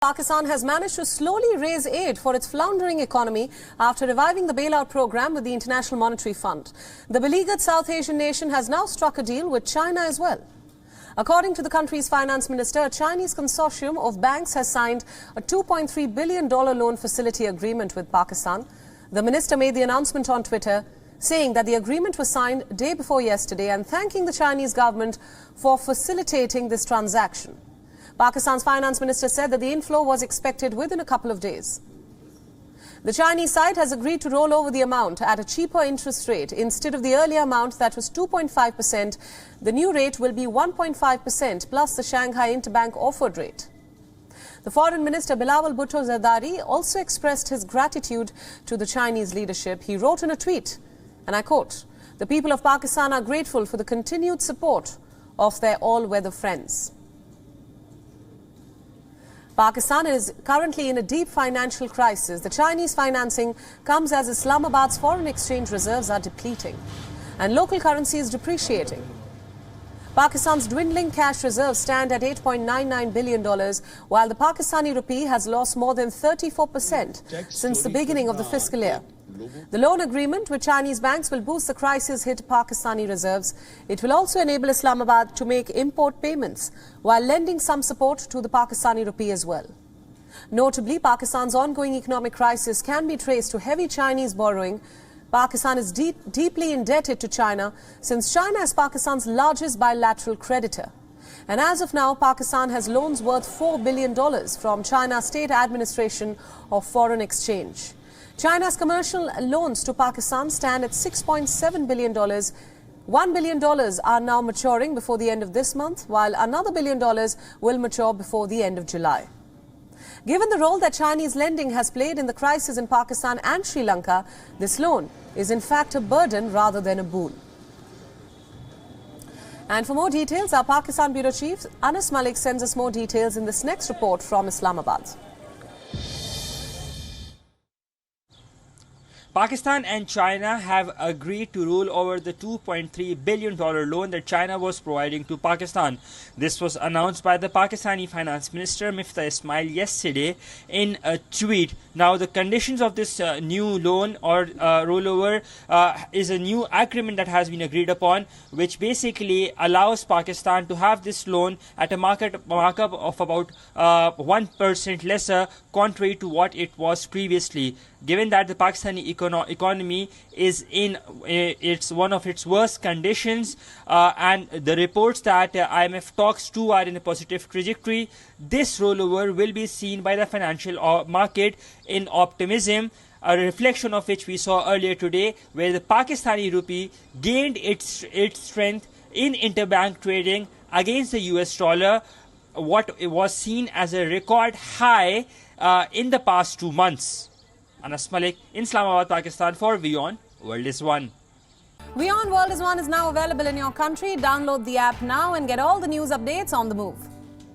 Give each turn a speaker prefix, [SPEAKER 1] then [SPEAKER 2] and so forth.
[SPEAKER 1] Pakistan has managed to slowly raise aid for its floundering economy after reviving the bailout program with the International Monetary Fund. The beleaguered South Asian nation has now struck a deal with China as well. According to the country's finance minister, a Chinese consortium of banks has signed a $2.3 billion loan facility agreement with Pakistan. The minister made the announcement on Twitter, saying that the agreement was signed day before yesterday and thanking the Chinese government for facilitating this transaction. Pakistan's finance minister said that the inflow was expected within a couple of days. The Chinese side has agreed to roll over the amount at a cheaper interest rate. Instead of the earlier amount that was 2.5%, the new rate will be 1.5% plus the Shanghai Interbank offered rate. The foreign minister Bilawal Bhutto Zardari also expressed his gratitude to the Chinese leadership. He wrote in a tweet, and I quote, "The people of Pakistan are grateful for the continued support of their all-weather friends." Pakistan is currently in a deep financial crisis. The Chinese financing comes as Islamabad's foreign exchange reserves are depleting and local currency is depreciating. Pakistan's dwindling cash reserves stand at $8.99 billion, while the Pakistani rupee has lost more than 34% since the beginning of the fiscal year. The loan agreement with Chinese banks will boost the crisis-hit Pakistani reserves. It will also enable Islamabad to make import payments while lending some support to the Pakistani rupee as well. Notably, Pakistan's ongoing economic crisis can be traced to heavy Chinese borrowing. Pakistan is deeply indebted to China since China is Pakistan's largest bilateral creditor. And as of now, Pakistan has loans worth $4 billion from China's State Administration of Foreign Exchange. China's commercial loans to Pakistan stand at $6.7 billion. $1 billion are now maturing before the end of this month, while another $1 billion will mature before the end of July. Given the role that Chinese lending has played in the crisis in Pakistan and Sri Lanka, this loan is in fact a burden rather than a boon. And for more details, our Pakistan Bureau Chief Anas Malik sends us more details in this next report from Islamabad.
[SPEAKER 2] Pakistan and China have agreed to roll over the $2.3 billion loan that China was providing to Pakistan. This was announced by the Pakistani Finance Minister Miftah Ismail yesterday in a tweet. Now, the conditions of this new loan or rollover is a new agreement that has been agreed upon, which basically allows Pakistan to have this loan at a markup of about 1% lesser, contrary to what it was previously. Given that the Pakistani economy is in one of its worst conditions, and the reports that IMF talks to are in a positive trajectory, this rollover will be seen by the financial market in optimism, a reflection of which we saw earlier today, where the Pakistani rupee gained its strength in interbank trading against the US dollar, what was seen as a record high in the past 2 months. Anas Malik in Islamabad, Pakistan for WION World is One.
[SPEAKER 1] WION World is One is now available in your country. Download the app now and get all the news updates on the move.